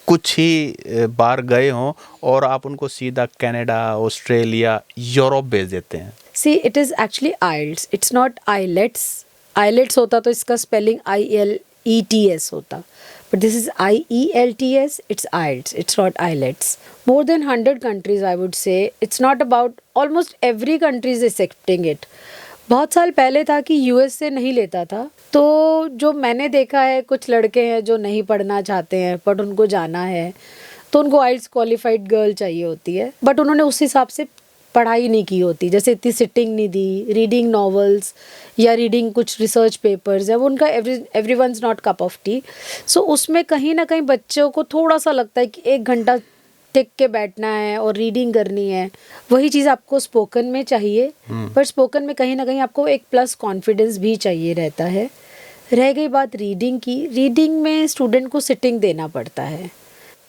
कुछ ही बार गए हों और आप उनको सीधा कनाडा, ऑस्ट्रेलिया, यूरोप भेज देते हैं? See it is actually IELTS, it's not ILETS. ILETS होता तो इसका स्पेलिंग ILETS होता, but this is IELTS, it's IELTS, it's not ILETS. More than 100 countries, I would say. It's not about, almost every country is accepting it. बहुत साल पहले था कि US से नहीं लेता था, तो जो मैंने देखा है कुछ लड़के हैं जो नहीं पढ़ना चाहते हैं बट उनको जाना है, तो उनको आइल्स क्वालिफाइड गर्ल चाहिए होती है, बट उन्होंने उस हिसाब से पढ़ाई नहीं की होती, जैसे इतनी सिटिंग नहीं दी, रीडिंग नॉवेल्स या रीडिंग कुछ रिसर्च पेपर्स है, वो उनका everyone's not cup of tea. So उसमें कहीं ना कहीं बच्चों को थोड़ा सा लगता है कि 1 घंटा टिक के बैठना है और रीडिंग करनी है। वही चीज़ आपको स्पोकन में चाहिए, पर स्पोकन में कहीं ना कहीं आपको एक प्लस कॉन्फिडेंस भी चाहिए रहता है। रह गई बात रीडिंग की, रीडिंग में स्टूडेंट को सिटिंग देना पड़ता है।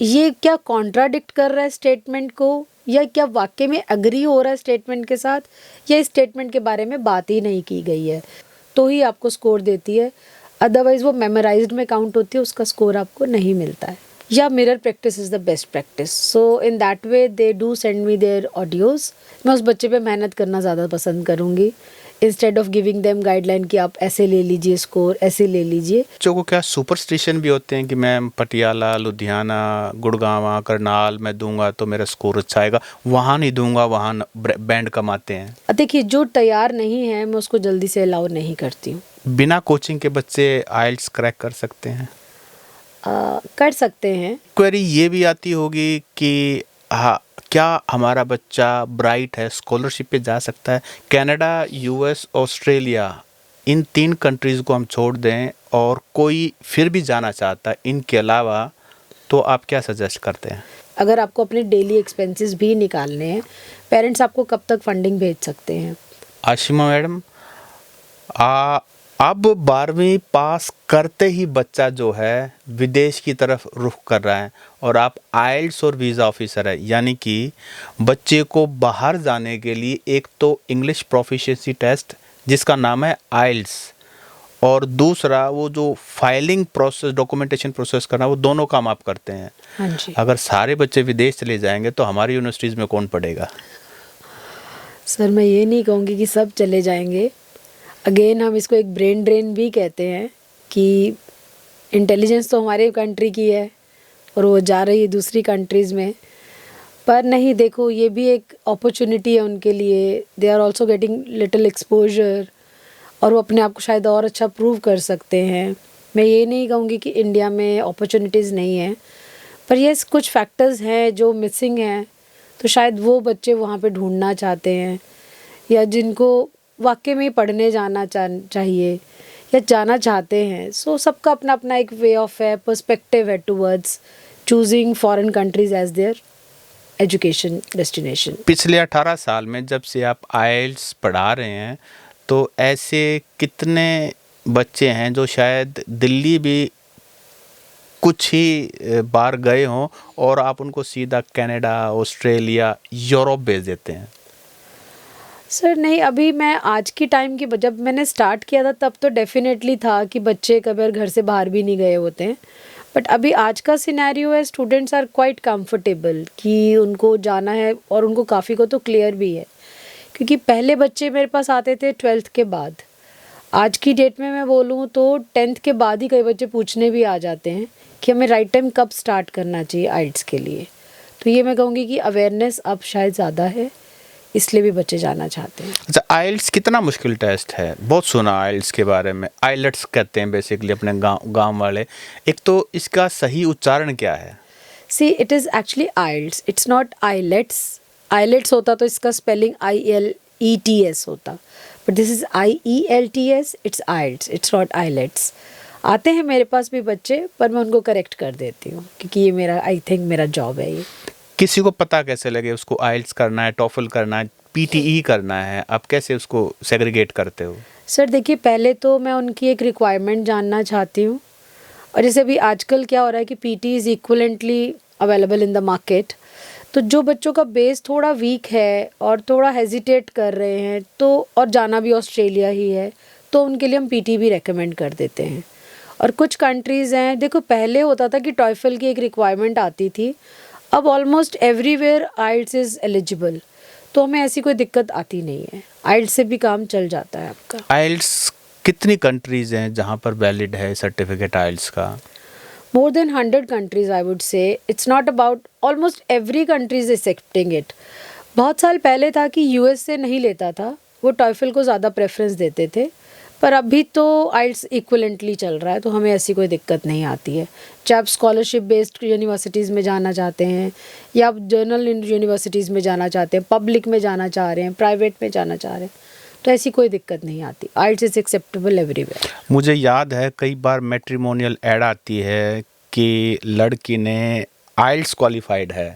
ये क्या कॉन्ट्राडिक्ट कर रहा है स्टेटमेंट को, या क्या वाकई में एग्री हो रहा है स्टेटमेंट के साथ, या इस स्टेटमेंट के बारे में बात ही नहीं की गई है, तो ही आपको स्कोर देती है। अदरवाइज वो मेमोराइज्ड में काउंट होती है, उसका स्कोर आपको नहीं मिलता है। या mirror practice is the best practice, so in that way they do send me their audios. मैं उस बच्चे पे मेहनत करना ज़्यादा पसंद करूँगी, instead of giving them guideline कि आप ऐसे ले लीजिए स्कोर, ऐसे ले लीजिए। बच्चों को क्या सुपरस्टिशन भी होते हैं कि मैं पटियाला, लुधियाना, गुड़गांव, करनाल मैं दूंगा तो मेरा स्कोर अच्छा आएगा, वहाँ नहीं दूंगा वहाँ बैंड कमाते हैं? देखिए, जो तैयार नहीं है मैं उसको जल्दी से अलाउ नहीं करती हूँ। बिना कोचिंग के बच्चे आइल्स क्रैक कर सकते हैं? कर सकते हैं। क्वेरी ये भी आती होगी कि हाँ, क्या हमारा बच्चा ब्राइट है, स्कॉलरशिप पे जा सकता है? कनाडा, US, ऑस्ट्रेलिया, इन 3 कंट्रीज़ को हम छोड़ दें और कोई फिर भी जाना चाहता है इनके अलावा, तो आप क्या सजेस्ट करते हैं? अगर आपको अपने डेली एक्सपेंसेस भी निकालने हैं, पेरेंट्स आपको कब तक फंडिंग भेज सकते हैं? आशिमा मैडम, अब 12वीं पास करते ही बच्चा जो है विदेश की तरफ रुख कर रहा है और आप आइल्स और वीज़ा ऑफिसर है, यानी कि बच्चे को बाहर जाने के लिए एक तो इंग्लिश प्रोफिशिएंसी टेस्ट जिसका नाम है आइल्स, और दूसरा वो जो फाइलिंग प्रोसेस, डॉक्यूमेंटेशन प्रोसेस करना, वो दोनों काम आप करते हैं। हाँ जी। अगर सारे बच्चे विदेश चले जाएंगे तो हमारी यूनिवर्सिटीज़ में कौन पढ़ेगा? सर, मैं ये नहीं कहूँगी कि सब चले जाएंगे। अगेन हम इसको एक ब्रेन ड्रेन भी कहते हैं कि इंटेलिजेंस तो हमारे कंट्री की है और वो जा रही है दूसरी कंट्रीज़ में, पर नहीं, देखो ये भी एक अपॉर्चुनिटी है उनके लिए। They are also getting little exposure और वो अपने आप को शायद और अच्छा प्रूव कर सकते हैं। मैं ये नहीं कहूँगी कि इंडिया में अपॉर्चुनिटीज़ नहीं है, पर यस कुछ फैक्टर्स हैं जो मिसिंग हैं, तो शायद वो बच्चे वहाँ पे ढूंढना चाहते हैं, या जिनको वाकई में पढ़ने जाना चाहिए या जाना चाहते हैं। सो सबका अपना अपना एक वे ऑफ है, पर्सपेक्टिव है towards choosing foreign countries as their education destination. पिछले 18 साल में जब से आप आइल्स पढ़ा रहे हैं, तो ऐसे कितने बच्चे हैं जो शायद दिल्ली भी कुछ ही बार गए हों और आप उनको सीधा कनाडा, ऑस्ट्रेलिया, यूरोप भेज देते हैं? सर नहीं, अभी मैं आज की टाइम की, जब मैंने स्टार्ट किया था तब तो डेफिनेटली था कि बच्चे कभी घर से बाहर भी नहीं गए होते हैं, बट अभी आज का सिनेरियो है स्टूडेंट्स आर क्वाइट कंफर्टेबल कि उनको जाना है, और उनको काफ़ी को तो क्लियर भी है, क्योंकि पहले बच्चे मेरे पास आते थे 12th के बाद। आज की डेट में मैं बोलूँ तो 10th के बाद ही कई बच्चे पूछने भी आ जाते हैं कि हमें राइट टाइम कब स्टार्ट करना चाहिए आइल्स के लिए। तो ये मैं कहूँगी कि अवेयरनेस अब शायद ज़्यादा है, इसलिए भी बच्चे जाना चाहते हैं। अच्छा, आइल्स कितना मुश्किल टेस्ट है? बहुत सुना आइल्स के बारे में, आइलेट्स कहते हैं बेसिकली अपने गांव वाले। एक तो इसका सही उच्चारण क्या है? See it is actually IELTS, it's not ILETS. ILETS होता तो इसका स्पेलिंग ILETS होता, but this is IELTS, it's IELTS, it's not ILETS. आते हैं मेरे पास भी बच्चे, पर मैं उनको करेक्ट कर देती हूँ, क्योंकि ये मेरा, आई थिंक मेरा जॉब है ये। किसी को पता कैसे लगे उसको आइल्स करना है, टॉफल करना है, PTE करना है? आप कैसे उसको सेग्रीगेट करते हो? सर देखिए, पहले तो मैं उनकी एक रिक्वायरमेंट जानना चाहती हूँ, और जैसे अभी आजकल क्या हो रहा है कि PT is equivalently available in the market, तो जो बच्चों का बेस थोड़ा वीक है और थोड़ा हेजिटेट कर रहे हैं, तो और जाना भी ऑस्ट्रेलिया ही है, तो उनके लिए हम PT भी रेकमेंड कर देते हैं। और कुछ कंट्रीज़ हैं, देखो पहले होता था कि टॉयफल की एक रिक्वायरमेंट आती थी, अब almost everywhere IELTS is eligible, तो हमें ऐसी कोई दिक्कत आती नहीं है, आइल्स से भी काम चल जाता है आपका। आइल्स कितनी कंट्रीज हैं जहाँ पर वैलिड है सर्टिफिकेट आइल्स का? More than 100 countries, I would say. It's not about, almost every country is accepting it. बहुत साल पहले था कि यूएस से नहीं लेता था, वो टॉयफल को ज़्यादा प्रेफरेंस देते थे, पर अभी तो आइल्स इक्वलेंटली चल रहा है, तो हमें ऐसी कोई दिक्कत नहीं आती है। चाहे आप स्कॉलरशिप बेस्ड यूनिवर्सिटीज़ में जाना चाहते हैं या आप जर्नल यूनिवर्सिटीज़ में जाना चाहते हैं, पब्लिक में जाना चाह रहे हैं, प्राइवेट में जाना चाह रहे हैं, तो ऐसी कोई दिक्कत नहीं आती। आइल्स इज़ एक्सेप्टेबल एवरीवेयर। मुझे याद है कई बार मैट्रिमोनियल ऐड आती है कि लड़की ने आइल्स क्वालिफाइड है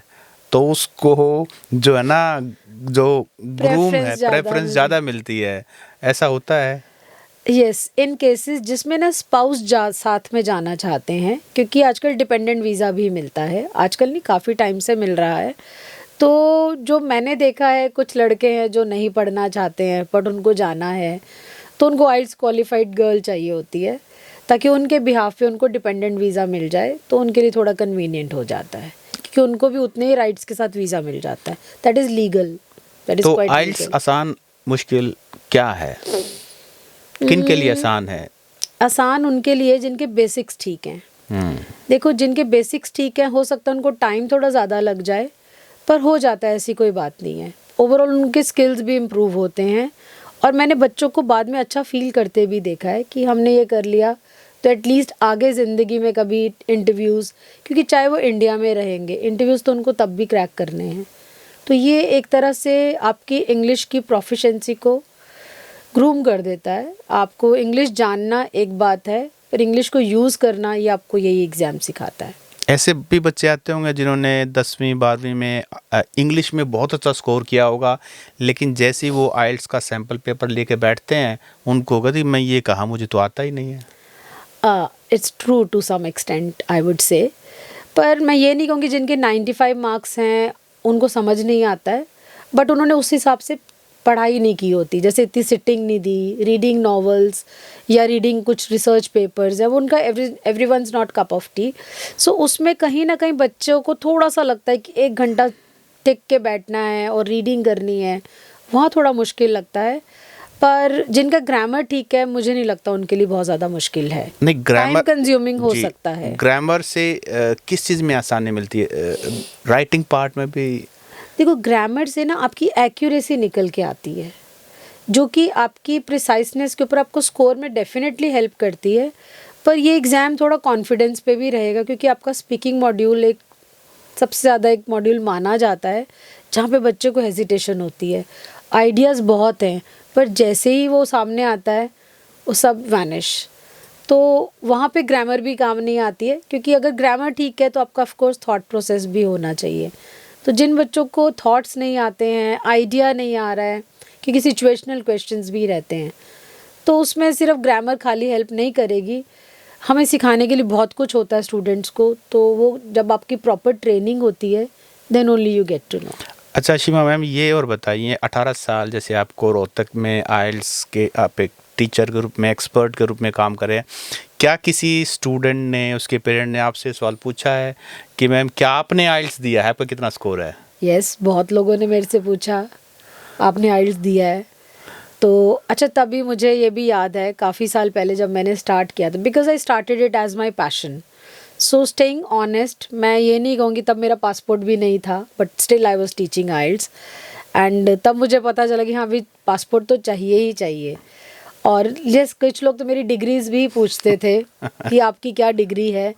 तो उसको जो है ना, जो ग्रूम है, प्रेफरेंस ज़्यादा मिलती है, ऐसा होता है? यस, इन केसेस जिसमें ना स्पाउस साथ में जाना चाहते हैं, क्योंकि आजकल डिपेंडेंट वीज़ा भी मिलता है, आजकल नहीं काफ़ी टाइम से मिल रहा है, तो जो मैंने देखा है कुछ लड़के हैं जो नहीं पढ़ना चाहते हैं बट उनको जाना है, तो उनको आइल्स क्वालिफाइड गर्ल चाहिए होती है ताकि उनके बिहाफ पे उनको डिपेंडेंट वीज़ा मिल जाए, तो उनके लिए थोड़ा कन्वीनियंट हो जाता है क्योंकि उनको भी उतने ही राइट्स के साथ वीज़ा मिल जाता है। That is legal, that is तो क्वाइट आइल्स लीगल। आसान मुश्किल क्या है, किन के लिए आसान है? आसान उनके लिए जिनके बेसिक्स ठीक हैं। देखो जिनके बेसिक्स ठीक हैं, हो सकता है उनको टाइम थोड़ा ज़्यादा लग जाए, पर हो जाता है, ऐसी कोई बात नहीं है। ओवरऑल उनके स्किल्स भी इम्प्रूव होते हैं और मैंने बच्चों को बाद में अच्छा फील करते भी देखा है कि हमने ये कर लिया तो एटलीस्ट आगे ज़िंदगी में कभी इंटरव्यूज़, क्योंकि चाहे वो इंडिया में रहेंगे, इंटरव्यूज़ तो उनको तब भी क्रैक करने हैं, तो ये एक तरह से आपकी इंग्लिश की प्रोफिशेंसी को ग्रूम कर देता है। आपको इंग्लिश जानना एक बात है, पर इंग्लिश को यूज़ करना ये आपको यही एग्ज़ाम सिखाता है। ऐसे भी बच्चे आते होंगे जिन्होंने 10वीं 12वीं में इंग्लिश में बहुत अच्छा स्कोर किया होगा, लेकिन जैसे ही वो आइल्स का सैम्पल पेपर लेके बैठते हैं उनको होगा कि मैं ये कहा, मुझे तो आता ही नहीं है। It's true to some extent I would say, पर मैं ये नहीं कहूँगी जिनके 95 मार्क्स हैं उनको समझ नहीं आता है, बट उन्होंने उस हिसाब से पढ़ाई नहीं की होती, जैसे इतनी सिटिंग नहीं दी, रीडिंग नॉवेल्स या रीडिंग कुछ रिसर्च पेपर्स है, वो उनका everyone's not cup of tea. So उसमें कहीं ना कहीं बच्चों को थोड़ा सा लगता है कि 1 घंटा टिक के बैठना है और रीडिंग करनी है, वहाँ थोड़ा मुश्किल लगता है। पर जिनका ग्रामर ठीक है, मुझे नहीं लगता उनके लिए बहुत ज़्यादा मुश्किल है। नहीं, ग्रामर टाइम कंज्यूमिंग हो सकता है। ग्रामर से किस चीज़ में आसानी मिलती है? राइटिंग पार्ट में भी? देखो ग्रामर से ना आपकी एक्यूरेसी निकल के आती है, जो कि आपकी प्रिसाइसनेस के ऊपर आपको स्कोर में डेफिनेटली हेल्प करती है, पर ये एग्ज़ाम थोड़ा कॉन्फिडेंस पे भी रहेगा क्योंकि आपका स्पीकिंग मॉड्यूल एक सबसे ज़्यादा एक मॉड्यूल माना जाता है जहाँ पे बच्चे को हेजिटेशन होती है। आइडियाज़ बहुत हैं पर जैसे ही वो सामने आता है वो सब वैनिश, तो वहाँ पे ग्रामर भी काम नहीं आती है, क्योंकि अगर ग्रामर ठीक है तो आपका ऑफ कोर्स थॉट प्रोसेस भी होना चाहिए। तो जिन बच्चों को थॉट्स नहीं आते हैं, आइडिया नहीं आ रहा है, क्योंकि सिचुएशनल क्वेश्चंस भी रहते हैं, तो उसमें सिर्फ ग्रामर खाली हेल्प नहीं करेगी, हमें सिखाने के लिए बहुत कुछ होता है स्टूडेंट्स को, तो वो जब आपकी प्रॉपर ट्रेनिंग होती है then only you get to know. अच्छा सीमा मैम, ये और बताइए, 18 साल जैसे आपको रोहतक में आइल्स के आप एक टीचर के रूप में, एक्सपर्ट के रूप में काम करें, क्या किसी स्टूडेंट ने, उसके पेरेंट ने आपसे सवाल पूछा है कि मैम क्या आपने आइल्स दिया है, आपका कितना स्कोर है? यस, बहुत लोगों ने मेरे से पूछा आपने आइल्स दिया है, तो अच्छा तभी मुझे ये भी याद है काफ़ी साल पहले जब मैंने स्टार्ट किया था, because I started it as my passion. So staying honest, मैं ये नहीं कहूँगी तब मेरा पासपोर्ट भी नहीं था, but still I was teaching IELTS, and तब मुझे पता चला कि हाँ भी पासपोर्ट तो चाहिए ही चाहिए। और यस, कुछ लोग तो मेरी डिग्रीज़ भी पूछते थे कि आपकी क्या डिग्री है,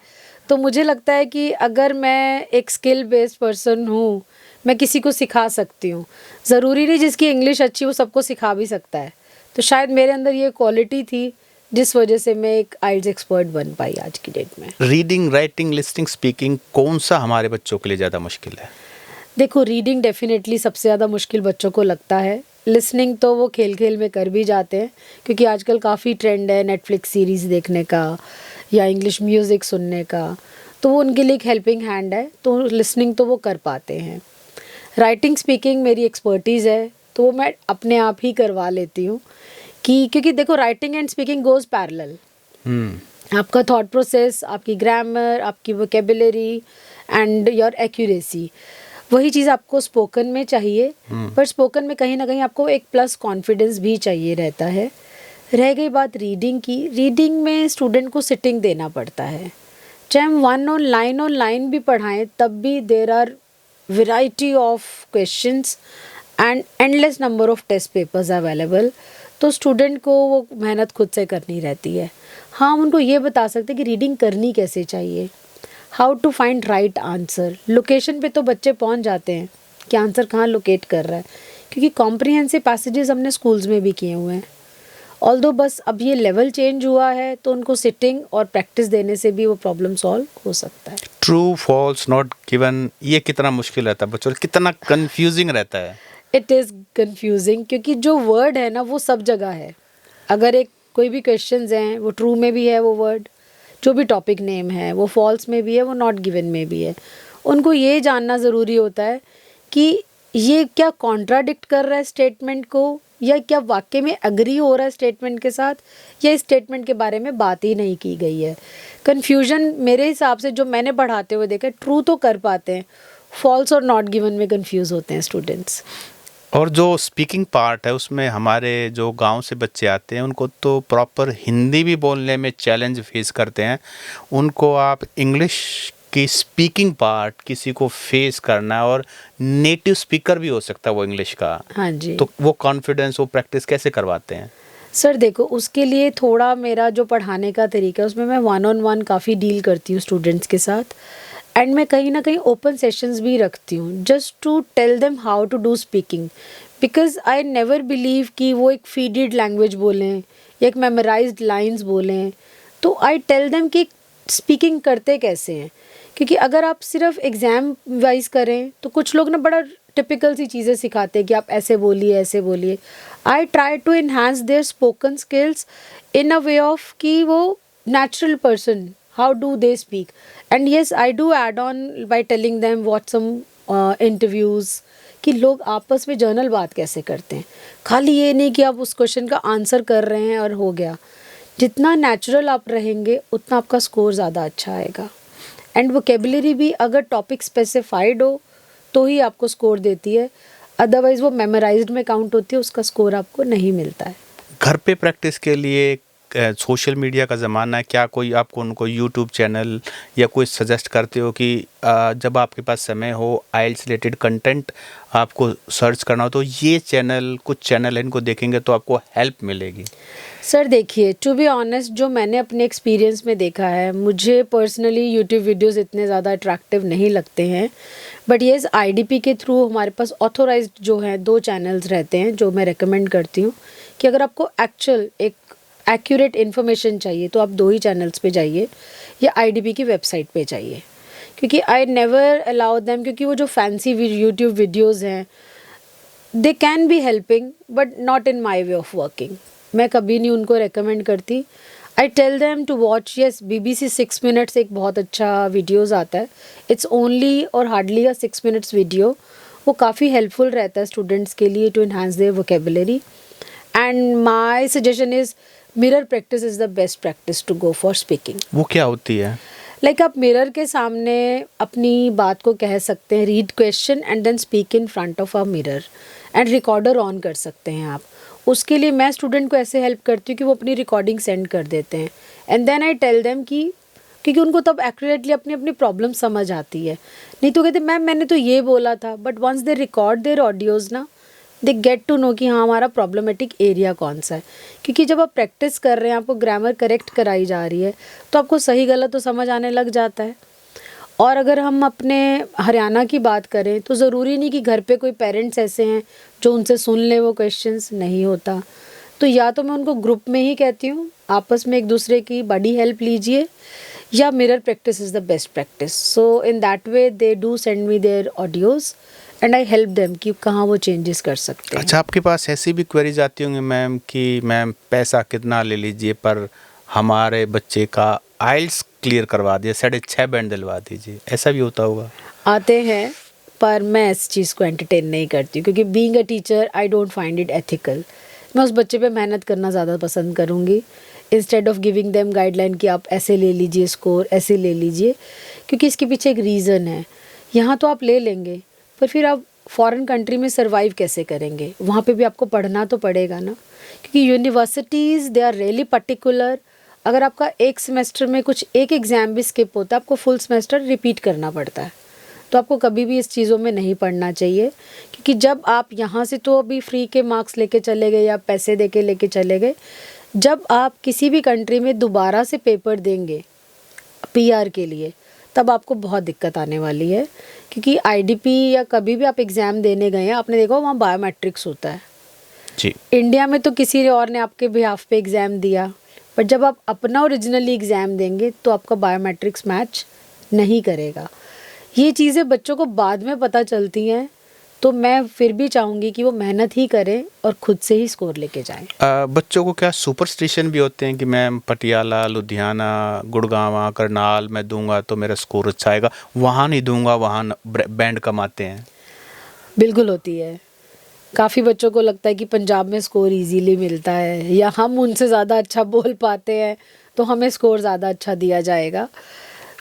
तो मुझे लगता है कि अगर मैं एक स्किल बेस्ड पर्सन हूँ, मैं किसी को सिखा सकती हूँ, ज़रूरी नहीं जिसकी इंग्लिश अच्छी वो सबको सिखा भी सकता है, तो शायद मेरे अंदर ये क्वालिटी थी जिस वजह से मैं एक आइल्स एक्सपर्ट बन पाई आज की डेट में। रीडिंग, राइटिंग, लिसनिंग, स्पीकिंग, कौन सा हमारे बच्चों के लिए ज़्यादा मुश्किल है? देखो रीडिंग डेफिनेटली सबसे ज़्यादा मुश्किल बच्चों को लगता है, लिसनिंग तो वो खेल खेल में कर भी जाते हैं, क्योंकि आजकल काफ़ी ट्रेंड है नेटफ्लिक्स सीरीज़ देखने का या इंग्लिश म्यूज़िक सुनने का, तो वो उनके लिए एक हेल्पिंग हैंड है, तो लिसनिंग तो वो कर पाते हैं। राइटिंग स्पीकिंग मेरी एक्सपर्टीज़ है, तो वो मैं अपने आप ही करवा लेती हूँ, कि क्योंकि देखो writing and speaking goes parallel. आपका थॉट प्रोसेस, आपकी ग्रामर, आपकी वोकेबुलरी एंड योर एक्यूरेसी, वही चीज़ आपको स्पोकन में चाहिए। पर स्पोकन में कहीं ना कहीं आपको एक प्लस कॉन्फिडेंस भी चाहिए रहता है। रह गई बात रीडिंग की, रीडिंग में स्टूडेंट को सिटिंग देना पड़ता है। चाहे हम वन ऑन लाइन भी पढ़ाएं तब भी there are variety of questions and endless number of test papers available. तो स्टूडेंट को वो मेहनत खुद से करनी रहती है। हाँ, हम उनको ये बता सकते हैं कि रीडिंग करनी कैसे चाहिए, how to find right answer. Location पे तो बच्चे पहुंच जाते हैं कि आंसर कहाँ लोकेट कर रहा है, क्योंकि कॉम्प्रिहेंसिव पैसेजेस हमने स्कूल्स में भी किए हुए हैं। ऑल्दो बस अब ये लेवल चेंज हुआ है तो उनको सिटिंग और प्रैक्टिस देने से भी वो प्रॉब्लम सॉल्व हो सकता है। ट्रू फॉल्स नॉट गिवन, ये कितना मुश्किल रहता है बच्चों, कितना कंफ्यूजिंग रहता है। इट इज़ कंफ्यूजिंग, क्योंकि जो वर्ड है ना वो सब जगह है। अगर एक कोई भी क्वेश्चंस हैं वो ट्रू में भी है वो वर्ड, जो भी टॉपिक नेम है वो फॉल्स में भी है, वो नॉट गिवन में भी है। उनको ये जानना ज़रूरी होता है कि ये क्या कॉन्ट्राडिक्ट कर रहा है स्टेटमेंट को, या क्या वाकई में अग्री हो रहा है स्टेटमेंट के साथ, या इस स्टेटमेंट के बारे में बात ही नहीं की गई है। कन्फ्यूजन मेरे हिसाब से जो मैंने पढ़ाते हुए देखा है, ट्रू तो कर पाते हैं, फॉल्स और नॉट गिवन में कंफ्यूज होते हैं स्टूडेंट्स। और जो स्पीकिंग पार्ट है उसमें हमारे जो गांव से बच्चे आते हैं उनको तो प्रॉपर हिंदी भी बोलने में चैलेंज फेस करते हैं। उनको आप इंग्लिश की स्पीकिंग पार्ट किसी को फेस करना है, और नेटिव स्पीकर भी हो सकता है वो इंग्लिश का, हाँ जी। तो वो कॉन्फिडेंस, वो प्रैक्टिस कैसे करवाते हैं? सर देखो, उसके लिए थोड़ा मेरा जो पढ़ाने का तरीका है उसमें मैं वन ऑन वन काफ़ी डील करती हूँ स्टूडेंट्स के साथ। एंड मैं कहीं ना कहीं ओपन सेशंस भी रखती हूँ just to tell them how to do speaking, because I never believe कि वो एक फीडेड लैंग्वेज बोलें या एक मेमोराइज्ड लाइंस बोलें। तो आई टेल देम कि स्पीकिंग करते कैसे हैं, क्योंकि अगर आप सिर्फ एग्ज़ाम वाइज करें तो कुछ लोग ना बड़ा टिपिकल सी चीज़ें सिखाते हैं कि आप ऐसे बोलिए ऐसे बोलिए। I try to enhance their spoken skills in a way of कि वो natural person, how do they speak. And yes, I do add on by telling them what some interviews, कि लोग आपस में जर्नल बात कैसे करते हैं। खाली ये नहीं कि आप उस क्वेश्चन का आंसर कर रहे हैं और हो गया। जितना नेचुरल आप रहेंगे उतना आपका स्कोर ज़्यादा अच्छा आएगा। एंड वोकेबुलरी भी अगर टॉपिक स्पेसिफाइड हो तो ही आपको स्कोर देती है, अदरवाइज़ वो मेमोराइज्ड में काउंट होती है, उसका स्कोर आपको नहीं मिलता है। घर पे प्रैक्टिस के लिए सोशल मीडिया का ज़माना है, क्या कोई आपको उनको यूट्यूब चैनल या कोई सजेस्ट करते हो कि जब आपके पास समय हो आइल्स रिलेटेड कंटेंट आपको सर्च करना हो तो ये चैनल, कुछ चैनल है, इनको देखेंगे तो आपको हेल्प मिलेगी? सर देखिए, टू बी ऑनेस्ट, जो मैंने अपने एक्सपीरियंस में देखा है, मुझे पर्सनली यूट्यूब वीडियोस इतने ज़्यादा अट्रैक्टिव नहीं लगते हैं। बट येस, आईडीपी के थ्रू हमारे पास ऑथोराइज्ड जो हैं 2 चैनल्स रहते हैं जो मैं रेकमेंड करती हूँ कि अगर आपको एक्चुअल एक एक्यूरेट इन्फॉर्मेशन चाहिए तो आप 2 ही चैनल्स पे जाइए या आईडीपी की वेबसाइट पे जाइए। क्योंकि आई नेवर अलाउ देम, क्योंकि वो जो फैंसी यूट्यूब वीडियोज़ हैं they can be helping but not in my way of working. मैं कभी नहीं उनको रेकमेंड करती। I tell them to watch, yes, BBC 6 minutes एक बहुत अच्छा वीडियोज़ आता है। इट्स ओनली और हार्डली अ 6 मिनट्स वीडियो। वो काफ़ी हेल्पफुल रहता है स्टूडेंट्स के लिए to enhance their vocabulary. And my suggestion is mirror practice is the best practice to go for speaking. वो क्या होती है? लाइक आप मिरर के सामने अपनी बात को कह सकते हैं, read question and then speak in front of a mirror, and recorder on कर सकते हैं आप। उसके लिए मैं स्टूडेंट को ऐसे हेल्प करती हूँ कि वो अपनी रिकॉर्डिंग सेंड कर देते हैं, and then I tell them कि, क्योंकि उनको तब एक्यूरेटली अपनी अपनी प्रॉब्लम समझ आती है। नहीं तो कहते मैम मैंने तो ये बोला था, but once they record their audios ना, दे गेट टू नो कि हाँ हमारा प्रॉब्लमेटिक एरिया कौन सा है। क्योंकि जब आप प्रैक्टिस कर रहे हैं, आपको ग्रामर करेक्ट कराई जा रही है, तो आपको सही गलत तो समझ आने लग जाता है। और अगर हम अपने हरियाणा की बात करें तो ज़रूरी नहीं कि घर पे कोई पेरेंट्स ऐसे हैं जो उनसे सुन ले वो क्वेश्चंस, नहीं होता। तो या तो मैं उनको ग्रुप में ही कहती हूँ, आपस में एक दूसरे की बड़ी हेल्प लीजिए, या mirror practice is the best practice. So in that way they do send me their audios and I help them कि कहाँ वो चेंजेस कर सकते हैं। अच्छा, आपके पास ऐसी भी क्वेरीज आती होंगी मैम कि मैम पैसा कितना ले लीजिए पर हमारे बच्चे का आइल्स क्लियर करवा दिए, 6.5 बैंड दिलवा दीजिए, ऐसा भी होता होगा? आते हैं, पर मैं इस चीज़ को एंटरटेन नहीं करती हूँ, क्योंकि being a teacher I don't find it ethical. मैं उस बच्चे पे मेहनत करना ज़्यादा पसंद करूँगी। Instead of giving them guideline कि आप ऐसे ले लीजिए स्कोर, ऐसे ले लीजिए, क्योंकि इसके पीछे एक रीज़न है। यहाँ तो आप ले लेंगे, पर फिर आप फॉरेन कंट्री में सर्वाइव कैसे करेंगे? वहाँ पे भी आपको पढ़ना तो पड़ेगा ना, क्योंकि universities they are really particular. अगर आपका एक सेमेस्टर में कुछ एक एग्ज़ाम भी स्किप होता है, आपको फुल सेमेस्टर रिपीट करना पड़ता है। तो आपको कभी भी इस चीज़ों में नहीं पढ़ना चाहिए, क्योंकि जब आप यहाँ से तो अभी फ्री के मार्क्स लेके चले गए या पैसे दे के लेके चले गए, जब आप किसी भी कंट्री में दोबारा से पेपर देंगे पीआर के लिए, तब आपको बहुत दिक्कत आने वाली है। क्योंकि आईडीपी या कभी भी आप एग्ज़ाम देने गए हैं, आपने देखा वहाँ बायोमेट्रिक्स होता है जी। इंडिया में, तो किसी और ने आपके बिहाफ पे एग्ज़ाम दिया, पर जब आप अपना ओरिजिनली एग्ज़ाम देंगे तो आपका बायोमेट्रिक्स मैच नहीं करेगा। ये चीज़ें बच्चों को बाद में पता चलती हैं, तो मैं फिर भी चाहूँगी कि वो मेहनत ही करें और खुद से ही स्कोर लेके जाएं। बच्चों को क्या सुपरस्टिशन भी होते हैं कि मैं पटियाला, लुधियाना, गुड़गांव, करनाल मैं दूंगा तो मेरा स्कोर अच्छा आएगा, वहाँ नहीं दूंगा वहाँ बैंड कम आते हैं? बिल्कुल होती है। काफ़ी बच्चों को लगता है कि पंजाब में स्कोर इजीली मिलता है, या हम उनसे ज़्यादा अच्छा बोल पाते हैं तो हमें स्कोर ज़्यादा अच्छा दिया जाएगा।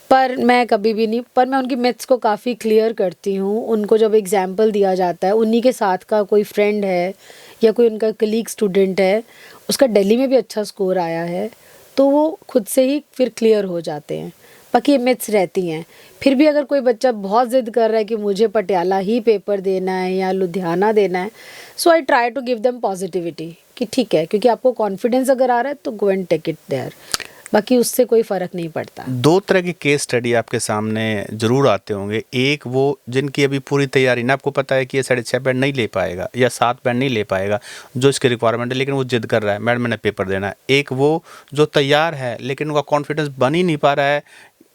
पर मैं कभी भी नहीं, पर मैं उनकी मिथ्स को काफ़ी क्लियर करती हूँ। उनको जब एग्जाम्पल दिया जाता है, उन्हीं के साथ का कोई फ्रेंड है या कोई उनका कलीग स्टूडेंट है, उसका दिल्ली में भी अच्छा स्कोर आया है, तो वो खुद से ही फिर क्लियर हो जाते हैं। बाकी ये मिथ्स रहती हैं। फिर भी अगर कोई बच्चा बहुत ज़िद कर रहा है कि मुझे पटियाला ही पेपर देना है या लुधियाना देना है, so I try to give them positivity कि ठीक है, क्योंकि आपको कॉन्फिडेंस अगर आ रहा है तो go and take it there. बाकी उससे कोई फ़र्क नहीं पड़ता। दो तरह के केस स्टडी आपके सामने जरूर आते होंगे। एक वो जिनकी अभी पूरी तैयारी ना, आपको पता है कि ये 6.5 बैंड नहीं ले पाएगा या 7 बैंड नहीं ले पाएगा जो इसकी रिक्वायरमेंट है, लेकिन वो जिद कर रहा है मैडम मैंने पेपर देना है। एक वो जो तैयार है लेकिन उनका कॉन्फिडेंस बन ही नहीं पा रहा है,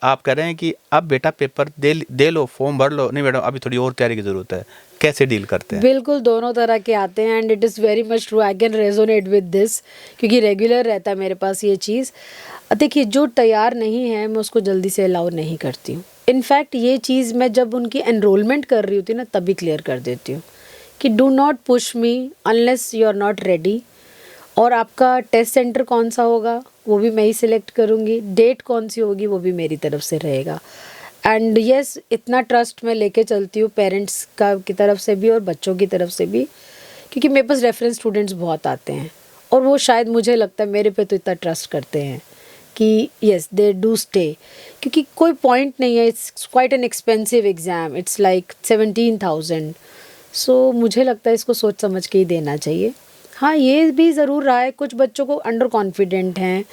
आप कह रहे हैं कि अब बेटा पेपर दे लो, फॉर्म भर लो, नहीं मैडम अभी थोड़ी और तैयारी की ज़रूरत है। कैसे डील करते हैं? बिल्कुल दोनों तरह के आते हैं, and it is very much true, I can resonate with this, क्योंकि रेगुलर रहता है मेरे पास ये चीज़। देखिए, जो तैयार नहीं है मैं उसको जल्दी से अलाउ नहीं करती हूँ। इनफैक्ट ये चीज़ मैं जब उनकी एनरोलमेंट कर रही होती हूँ ना, तभी क्लियर कर देती हूँ कि do not push me unless you are not ready. और आपका टेस्ट सेंटर कौन सा होगा वो भी मैं ही सिलेक्ट करूँगी, डेट कौन सी होगी वो भी मेरी तरफ से रहेगा। एंड यस, इतना ट्रस्ट मैं लेके चलती हूँ पेरेंट्स का की तरफ से भी और बच्चों की तरफ से भी, क्योंकि मेरे पास रेफरेंस स्टूडेंट्स बहुत आते हैं और वो शायद मुझे लगता है मेरे पे तो इतना ट्रस्ट करते हैं कि यस दे डू स्टे, क्योंकि कोई पॉइंट नहीं है। It's quite an expensive exam, it's like 17,000। सो मुझे लगता है इसको सोच समझ के ही देना चाहिए। हाँ, ये भी ज़रूर रहा है, कुछ बच्चों को अंडर कॉन्फिडेंट हैं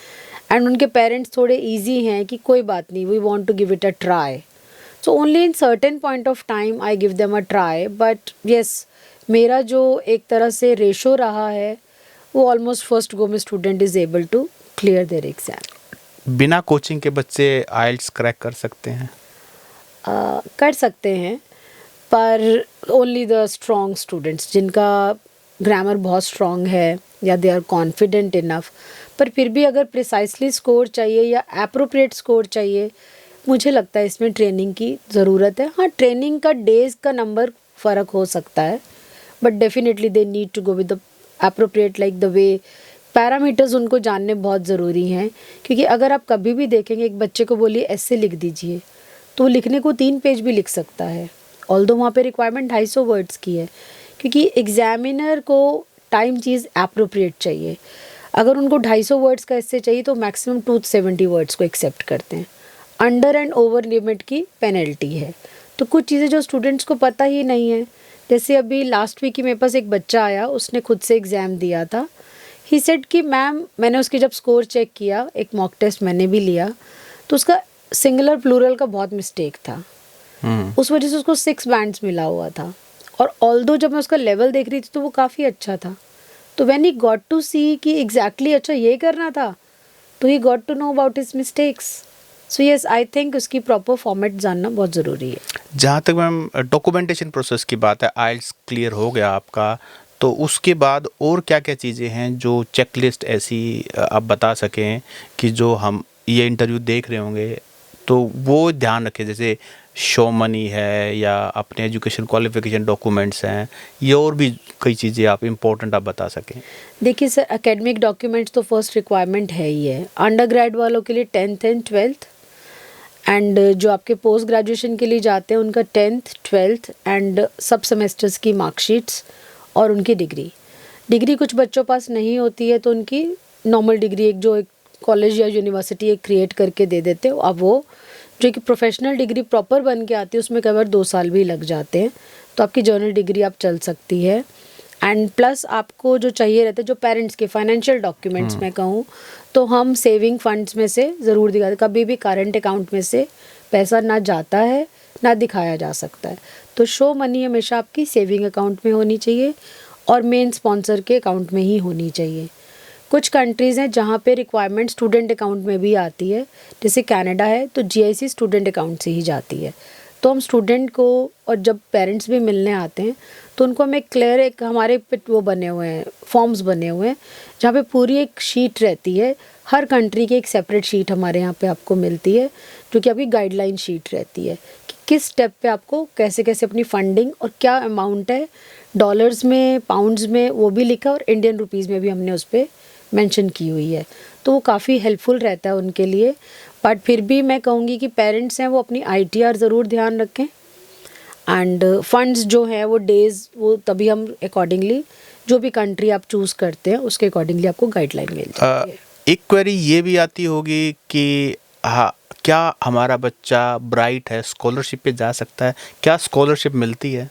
एंड उनके पेरेंट्स थोड़े इजी हैं कि कोई बात नहीं, we want to give it a try, so only in certain point of time I give them a try. But yes, मेरा जो एक तरह से रेशो रहा है वो ऑलमोस्ट फर्स्ट गो में student is able to clear their exam. बिना कोचिंग के बच्चे आइल्स क्रैक कर सकते हैं? कर सकते हैं, पर ओनली द स्ट्रॉन्ग स्टूडेंट्स, जिनका ग्रामर बहुत स्ट्रॉन्ग है या दे आर कॉन्फिडेंट इनफ। पर फिर भी अगर प्रिसाइसली स्कोर चाहिए या एप्रोप्रिएट स्कोर चाहिए, मुझे लगता है इसमें ट्रेनिंग की ज़रूरत है। हाँ, ट्रेनिंग का डेज़ का नंबर फ़र्क हो सकता है, but definitely they need to go with the appropriate, like the way parameters उनको जानने बहुत ज़रूरी हैं। क्योंकि अगर आप कभी भी देखेंगे एक बच्चे को बोलिए ऐसे लिख दीजिए, तो वो लिखने को 3 पेज भी लिख सकता है, ऑल्दो वहाँ पे रिक्वायरमेंट 250 वर्ड्स की है, क्योंकि एग्जामिनर को टाइम चीज़ एप्रोप्रिएट चाहिए। अगर उनको 250 वर्ड्स का ऐसे चाहिए तो मैक्सिमम 270 वर्ड्स को एक्सेप्ट करते हैं। अंडर एंड ओवर लिमिट की पेनल्टी है। तो कुछ चीज़ें जो स्टूडेंट्स को पता ही नहीं है, जैसे अभी लास्ट वीक ही मेरे पास एक बच्चा आया, उसने खुद से एग्ज़ाम दिया था। ही सेड कि मैम, मैंने उसकी जब स्कोर चेक किया, एक मॉक टेस्ट मैंने भी लिया, तो उसका सिंगुलर प्लूरल का बहुत मिस्टेक था। उस वजह से उसको 6 बैंड्स मिला हुआ था। और ऑल्दो जब मैं उसका लेवल देख रही थी तो वो काफ़ी अच्छा था। तो when he got to see कि एग्जैक्टली अच्छा ये करना था, तो he got to know about his mistakes. So yes, I think उसकी प्रॉपर फॉर्मेट जानना बहुत ज़रूरी है। जहाँ तक मैम डॉक्यूमेंटेशन प्रोसेस की बात है, आइल्स क्लियर हो गया आपका, तो उसके बाद और क्या क्या चीज़ें हैं जो चेकलिस्ट ऐसी आप बता सकें कि जो हम ये इंटरव्यू देख रहे होंगे तो वो ध्यान रखें? जैसे शो मनी है या अपने एजुकेशन क्वालिफिकेशन डॉक्यूमेंट्स हैं, ये और भी कई चीज़ें आप इम्पोर्टेंट आप बता सकें? देखिए सर, एकेडमिक डॉक्यूमेंट्स तो फर्स्ट रिक्वायरमेंट है ही है। अंडर ग्रेड वालों के लिए 10th एंड 12th, एंड जो आपके पोस्ट ग्रेजुएशन के लिए जाते हैं उनका 10th 12th एंड सब सेमेस्टर्स की मार्कशीट्स और उनकी डिग्री कुछ बच्चों पास नहीं होती है तो उनकी नॉर्मल डिग्री एक कॉलेज या यूनिवर्सिटी एक क्रिएट करके दे देते हो। अब वो जो कि प्रोफेशनल डिग्री प्रॉपर बन के आती है उसमें कई बार 2 साल भी लग जाते हैं, तो आपकी जर्नल डिग्री आप चल सकती है। एंड प्लस आपको जो चाहिए रहता है, जो पेरेंट्स के फाइनेंशियल डॉक्यूमेंट्स मैं कहूँ तो हम सेविंग फंड्स में से ज़रूर दिखाते, कभी भी करंट अकाउंट में से पैसा ना जाता है ना दिखाया जा सकता है। तो शो मनी हमेशा आपकी सेविंग अकाउंट में होनी चाहिए और मेन स्पॉन्सर के अकाउंट में ही होनी चाहिए। कुछ कंट्रीज़ हैं जहाँ पे रिक्वायरमेंट स्टूडेंट अकाउंट में भी आती है, जैसे कनाडा है तो GIC स्टूडेंट अकाउंट से ही जाती है। तो हम स्टूडेंट को, और जब पेरेंट्स भी मिलने आते हैं तो उनको हम एक क्लियर हमारे वो बने हुए हैं, फॉर्म्स बने हुए हैं जहाँ पे पूरी एक शीट रहती है। हर कंट्री की एक सेपरेट शीट हमारे यहाँ पे आपको मिलती है जो कि आपकी गाइडलाइन शीट रहती है कि किस स्टेप पे आपको कैसे कैसे अपनी फंडिंग और क्या अमाउंट है, डॉलर्स में, पाउंड्स में, वो भी लिखा और इंडियन रुपीज़ में भी हमने उस पर मेंशन की हुई है। तो वो काफ़ी हेल्पफुल रहता है उनके लिए। बट फिर भी मैं कहूँगी कि पेरेंट्स हैं वो अपनी ITR ज़रूर ध्यान रखें, एंड फंड्स जो हैं वो डेज़, वो तभी हम अकॉर्डिंगली जो भी कंट्री आप चूज़ करते हैं उसके अकॉर्डिंगली आपको गाइडलाइन मिल जाती है। एक क्वेरी ये भी आती होगी कि हाँ, क्या हमारा बच्चा ब्राइट है, स्कॉलरशिप पे जा सकता है? क्या स्कॉलरशिप मिलती है?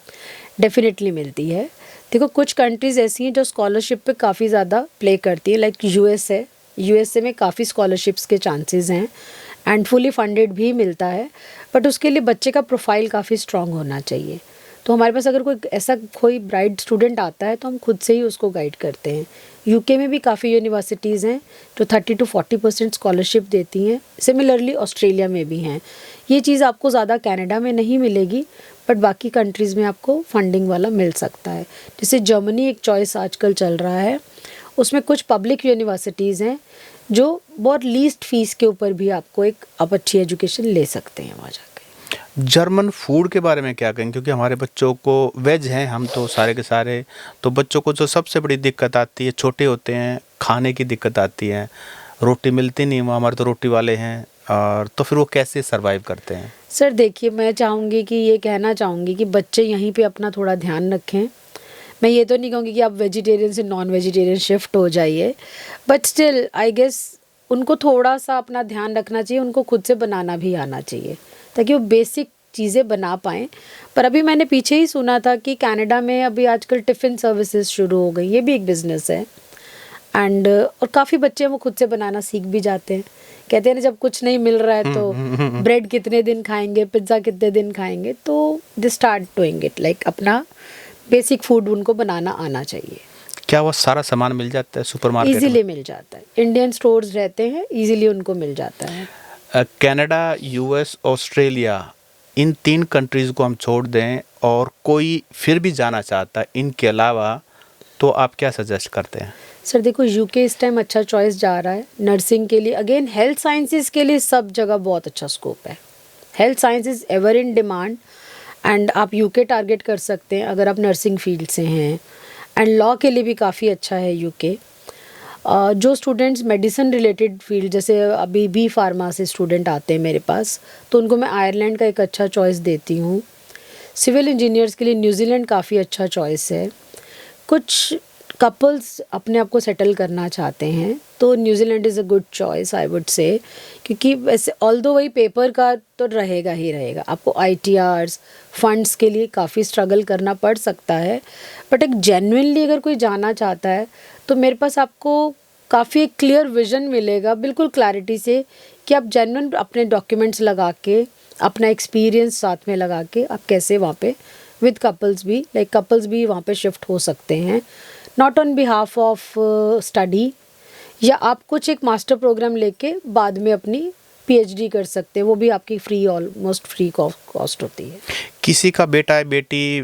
डेफिनेटली मिलती है। देखो कुछ कंट्रीज़ ऐसी हैं जो स्कॉलरशिप पे काफ़ी ज़्यादा प्ले करती है, लाइक US है। USA में काफ़ी स्कॉलरशिप्स के चांसेस हैं एंड फुली फंडेड भी मिलता है, बट उसके लिए बच्चे का प्रोफाइल काफ़ी स्ट्रॉन्ग होना चाहिए। तो हमारे पास अगर कोई ब्राइट स्टूडेंट आता है तो हम खुद से ही उसको गाइड करते हैं। UK में भी काफ़ी यूनिवर्सिटीज़ हैं जो 30 to 40% स्कॉलरशिप देती हैं। सिमिलरली ऑस्ट्रेलिया में भी हैं। ये चीज़ आपको ज़्यादा कनाडा में नहीं मिलेगी, बट बाकी कंट्रीज़ में आपको फंडिंग वाला मिल सकता है। जैसे जर्मनी एक चॉइस आजकल चल रहा है, उसमें कुछ पब्लिक यूनिवर्सिटीज़ हैं जो बहुत लीस्ट फीस के ऊपर भी आपको आप अच्छी एजुकेशन ले सकते हैं वहाँ जाकर। जर्मन फूड के बारे में क्या कहेंगे? क्योंकि हमारे बच्चों को, वेज हैं हम तो सारे के सारे, तो बच्चों को जो सबसे बड़ी दिक्कत आती है, छोटे होते हैं, खाने की दिक्कत आती है, रोटी मिलती नहीं, वो हमारे तो रोटी वाले हैं, और तो फिर वो कैसे सरवाइव करते हैं? सर देखिए, मैं चाहूँगी कि ये कहना चाहूँगी कि बच्चे यहीं पे अपना थोड़ा ध्यान रखें। मैं ये तो नहीं कहूँगी कि आप वेजिटेरियन से नॉन वेजिटेरियन शिफ्ट हो जाइए, बट स्टिल आई गेस उनको थोड़ा सा अपना ध्यान रखना चाहिए, उनको खुद से बनाना भी आना चाहिए ताकि वो बेसिक चीज़ें बना पाएँ। पर अभी मैंने पीछे ही सुना था कि कनाडा में अभी आजकल टिफ़िन सर्विसेज शुरू हो गई, ये भी एक बिज़नेस है। एंड और काफ़ी बच्चे वो खुद से बनाना सीख भी जाते हैं। कहते हैं ना, जब कुछ नहीं मिल रहा है तो ब्रेड कितने दिन खाएंगे, पिज़्ज़ा कितने दिन खाएंगे, तो they start doing it, like अपना बेसिक फूड उनको बनाना आना चाहिए। क्या वो सारा सामान मिल जाता है सुपरमार्केट में? इजीली मिल जाता है, इंडियन स्टोर्स रहते हैं, इजीली उनको मिल जाता है। कनाडा, US, ऑस्ट्रेलिया, इन 3 कंट्रीज़ को हम छोड़ दें और कोई फिर भी जाना चाहता है इनके अलावा, तो आप क्या सजेस्ट करते हैं? सर देखो, UK इस टाइम अच्छा चॉइस जा रहा है नर्सिंग के लिए। अगेन हेल्थ साइंसेज के लिए सब जगह बहुत अच्छा स्कोप है। Health sciences ever in demand, and आप UK टारगेट कर सकते हैं अगर आप नर्सिंग फील्ड से हैं। एंड लॉ के लिए भी काफ़ी अच्छा है UK। जो स्टूडेंट्स मेडिसिन रिलेटेड फील्ड, जैसे अभी B फार्मा से स्टूडेंट आते हैं मेरे पास, तो उनको मैं आयरलैंड का एक अच्छा चॉइस देती हूँ। सिविल इंजीनियर्स के लिए न्यूजीलैंड काफ़ी अच्छा चॉइस है। कुछ कपल्स अपने आप को सेटल करना चाहते हैं तो New Zealand is a good choice I would से, क्योंकि वैसे ऑल्दो वही पेपर का तो रहेगा ही रहेगा, आपको ITRs फंड्स के लिए काफ़ी स्ट्रगल करना पड़ सकता है, बट एक जेन्युइनली अगर कोई जाना चाहता है तो मेरे पास आपको काफ़ी एक क्लियर विजन मिलेगा, बिल्कुल क्लैरिटी से, कि आप जेन्युइन अपने डॉक्यूमेंट्स लगा के, अपना एक्सपीरियंस साथ में लगा के आप कैसे वहाँ पे विद कपल्स भी, लाइक कपल्स भी वहाँ पे शिफ्ट हो सकते हैं, not on behalf of study, या आप कुछ एक मास्टर प्रोग्राम लेके बाद में अपनी पीएचडी कर सकते हैं, वो भी आपकी फ्री, ऑलमोस्ट फ्री कॉस्ट होती है। किसी का बेटा या बेटी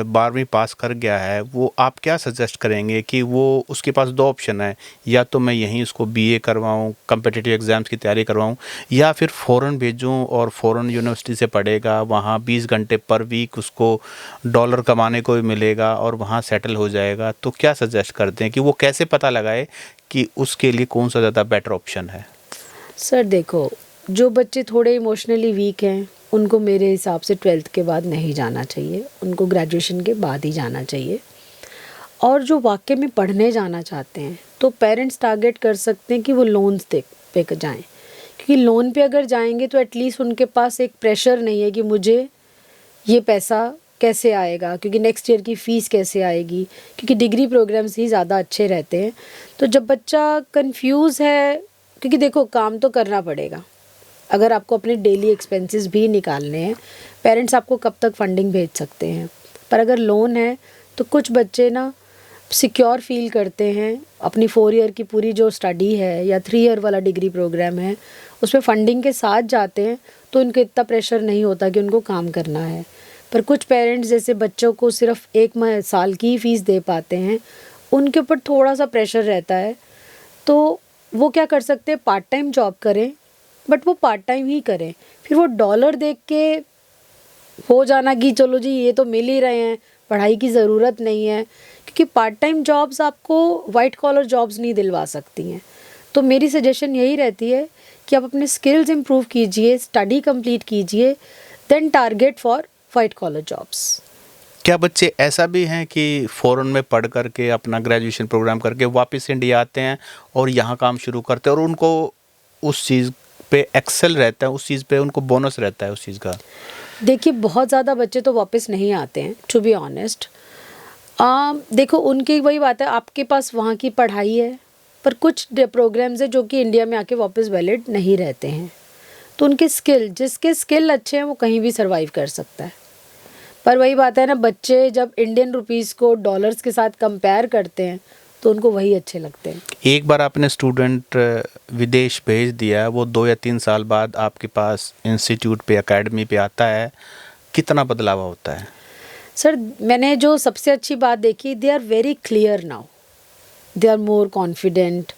12वीं पास कर गया है, वो आप क्या सजेस्ट करेंगे कि वो उसके पास दो ऑप्शन है, या तो मैं यहीं उसको बीए करवाऊँ, कम्पिटिटिव एग्ज़ाम्स की तैयारी करवाऊँ, या फिर फ़ॉरेन भेजूँ और फ़ॉरेन यूनिवर्सिटी से पढ़ेगा, वहाँ 20 घंटे पर वीक उसको डॉलर कमाने को भी मिलेगा और वहाँ सेटल हो जाएगा। तो क्या सजेस्ट करते हैं कि वो कैसे पता लगाए कि उसके लिए कौन सा ज़्यादा बेटर ऑप्शन है? सर देखो, जो बच्चे थोड़े इमोशनली वीक हैं उनको मेरे हिसाब से 12th के बाद नहीं जाना चाहिए, उनको ग्रेजुएशन के बाद ही जाना चाहिए। और जो वाकई में पढ़ने जाना चाहते हैं तो पेरेंट्स टारगेट कर सकते हैं कि वो लोन्स पे जाएं, क्योंकि लोन पे अगर जाएंगे तो एटलीस्ट उनके पास एक प्रेशर नहीं है कि मुझे ये पैसा कैसे आएगा, क्योंकि नेक्स्ट ईयर की फ़ीस कैसे आएगी, क्योंकि डिग्री प्रोग्राम्स ही ज़्यादा अच्छे रहते हैं। तो जब बच्चा कंफ्यूज है, क्योंकि देखो काम तो करना पड़ेगा, अगर आपको अपने डेली एक्सपेंसेस भी निकालने हैं, पेरेंट्स आपको कब तक फंडिंग भेज सकते हैं। पर अगर लोन है तो कुछ बच्चे ना सिक्योर फील करते हैं, अपनी 4 ईयर की पूरी जो स्टडी है या 3 ईयर वाला डिग्री प्रोग्राम है उसमें फंडिंग के साथ जाते हैं, तो उनको इतना प्रेशर नहीं होता कि उनको काम करना है। पर कुछ पेरेंट्स जैसे बच्चों को सिर्फ 1 साल की ही फ़ीस दे पाते हैं, उनके ऊपर थोड़ा सा प्रेशर रहता है। तो वो क्या कर सकते हैं, पार्ट टाइम जॉब करें, बट वो पार्ट टाइम ही करें। फिर वो डॉलर देख के हो जाना कि चलो जी ये तो मिल ही रहे हैं, पढ़ाई की ज़रूरत नहीं है, क्योंकि पार्ट टाइम जॉब्स आपको वाइट कॉलर जॉब्स नहीं दिलवा सकती हैं। तो मेरी सजेशन यही रहती है कि आप अपने स्किल्स इम्प्रूव कीजिए, स्टडी कंप्लीट कीजिए, then target for white collar jobs. क्या बच्चे ऐसा भी हैं कि फ़ॉरेन में पढ़ करके अपना ग्रेजुएशन प्रोग्राम करके वापस इंडिया आते हैं और यहाँ काम शुरू करते हैं और उनको उस चीज़ पे एक्सेल रहता है, उस चीज़ पे उनको बोनस रहता है उस चीज़ का? देखिए बहुत ज़्यादा बच्चे तो वापस नहीं आते हैं, टू बी ऑनेस्ट। देखो उनकी वही बात है, आपके पास वहाँ की पढ़ाई है, पर कुछ प्रोग्राम्स है जो कि इंडिया में आके वापस वैलिड नहीं रहते हैं। तो उनके स्किल, जिसके स्किल अच्छे हैं वो कहीं भी सर्वाइव कर सकता है। पर वही बात है ना, बच्चे जब इंडियन रुपीस को डॉलर्स के साथ कंपेयर करते हैं तो उनको वही अच्छे लगते हैं। एक बार आपने स्टूडेंट विदेश भेज दिया, वो 2 या 3 साल बाद आपके पास इंस्टीट्यूट पे, एकेडमी पे आता है, कितना बदलाव होता है? सर मैंने जो सबसे अच्छी बात देखी, they are very clear now, they are more confident.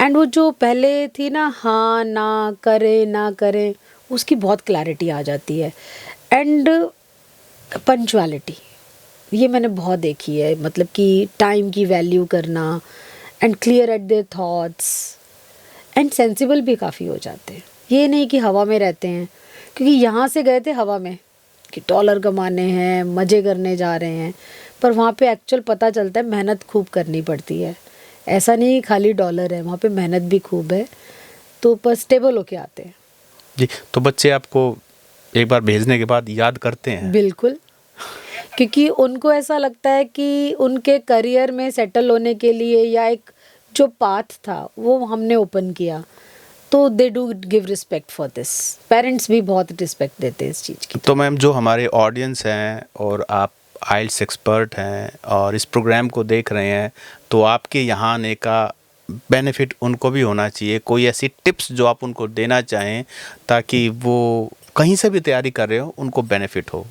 And वो जो पहले थी ना हाँ ना करें ना करें, उसकी बहुत क्लैरिटी आ जाती है। एंड पंचुअलिटी, ये मैंने बहुत देखी है, मतलब कि टाइम की वैल्यू करना, and clear eight their thoughts, and sensible भी काफ़ी हो जाते हैं। ये नहीं कि हवा में रहते हैं, क्योंकि यहाँ से गए थे हवा में कि डॉलर कमाने हैं, मज़े करने जा रहे हैं, पर वहाँ पे एक्चुअल पता चलता है मेहनत खूब करनी पड़ती है। ऐसा नहीं खाली डॉलर है, वहाँ पे मेहनत भी खूब है, तो पर स्टेबल होके आते हैं। जी, तो बच्चे आपको एक बार भेजने के बाद याद करते हैं? बिल्कुल, क्योंकि उनको ऐसा लगता है कि उनके करियर में सेटल होने के लिए या एक जो पाथ था वो हमने ओपन किया, तो they do give respect for this. Parents भी बहुत रिस्पेक्ट देते हैं इस चीज़ की। तो मैम, जो हमारे ऑडियंस हैं और आप आइल्स एक्सपर्ट हैं और इस प्रोग्राम को देख रहे हैं, तो आपके यहाँ आने का बेनिफिट उनको भी होना चाहिए। कोई ऐसी टिप्स जो आप उनको देना चाहें ताकि वो कहीं से भी तैयारी कर रहे हो उनको बेनिफिट हो?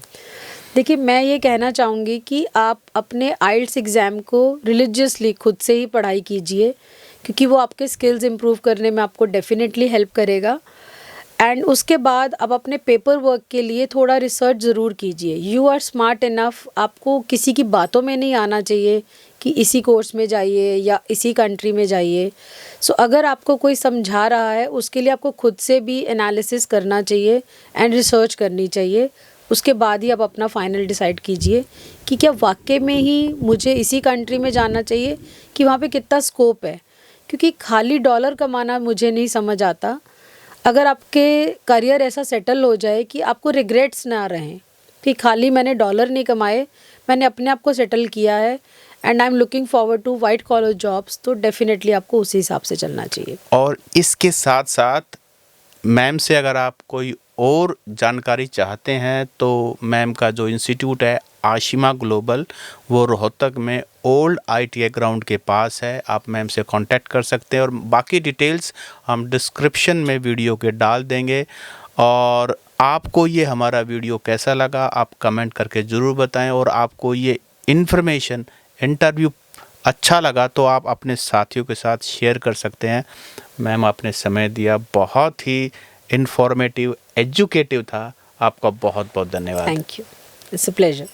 देखिए मैं ये कहना चाहूँगी कि आप अपने आइल्स एग्ज़ाम को रिलीजियसली खुद से ही पढ़ाई कीजिए, क्योंकि वो आपके स्किल्स इम्प्रूव करने में आपको डेफिनेटली हेल्प करेगा। एंड उसके बाद आप अपने पेपर वर्क के लिए थोड़ा रिसर्च ज़रूर कीजिए। यू आर स्मार्ट इनफ, आपको किसी की बातों में नहीं आना चाहिए कि इसी कोर्स में जाइए या इसी कंट्री में जाइए। सो अगर आपको कोई समझा रहा है उसके लिए आपको खुद से भी एनालिसिस करना चाहिए एंड रिसर्च करनी चाहिए। उसके बाद ही आप अपना फाइनल डिसाइड कीजिए कि क्या वाकई में ही मुझे इसी कंट्री में जाना चाहिए, कि वहाँ पे कितना स्कोप है। क्योंकि खाली डॉलर कमाना मुझे नहीं समझ आता। अगर आपके करियर ऐसा सेटल हो जाए कि आपको रिग्रेट्स ना रहें कि खाली मैंने डॉलर नहीं कमाए, मैंने अपने आप को सेटल किया है and I am looking forward to white collar jobs, तो डेफिनेटली आपको उसी हिसाब से चलना चाहिए। और इसके साथ साथ मैम से अगर आप कोई और जानकारी चाहते हैं तो मैम का जो इंस्टीट्यूट है आशिमा ग्लोबल, वो रोहतक में ओल्ड ITI ग्राउंड के पास है। आप मैम से कांटेक्ट कर सकते हैं और बाकी डिटेल्स हम डिस्क्रिप्शन में वीडियो के डाल देंगे। और आपको ये हमारा वीडियो कैसा लगा आप कमेंट करके ज़रूर बताएं, और आपको ये इन्फॉर्मेशन इंटरव्यू अच्छा लगा तो आप अपने साथियों के साथ शेयर कर सकते हैं। मैम आपने समय दिया, बहुत ही इंफॉर्मेटिव एजुकेटिव था। आपका बहुत बहुत धन्यवाद। Thank you, it's a pleasure.